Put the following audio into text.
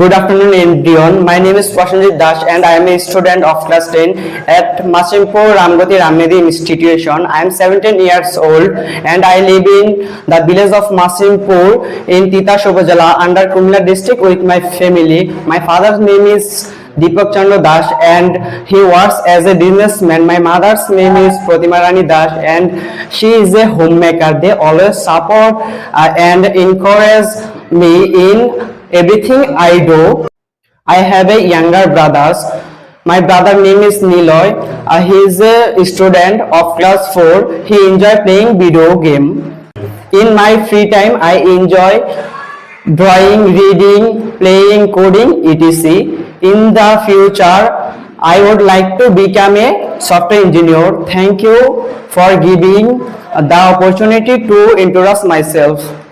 Good afternoon, everyone. My name is Prasenjit Das, and I am a student of class 10 at Masimpur Ramgoti Ramnedi Institution. I am 17 years old, and I live in the village of Masimpur in Tita Shobojala under Kumla district with my family. My father's name is Deepak Chandra Das, and he works as a businessman. My mother's name is Pratima Rani Das, and she is a homemaker. They always support and encourage me in everything I do. I have a younger brother. My brother name is Niloy. He is a student of class 4. He enjoy playing video game. In my free time, I enjoy drawing, reading, playing, coding, etc. In the future, I would like to become a software engineer. Thank you for giving the opportunity to introduce myself.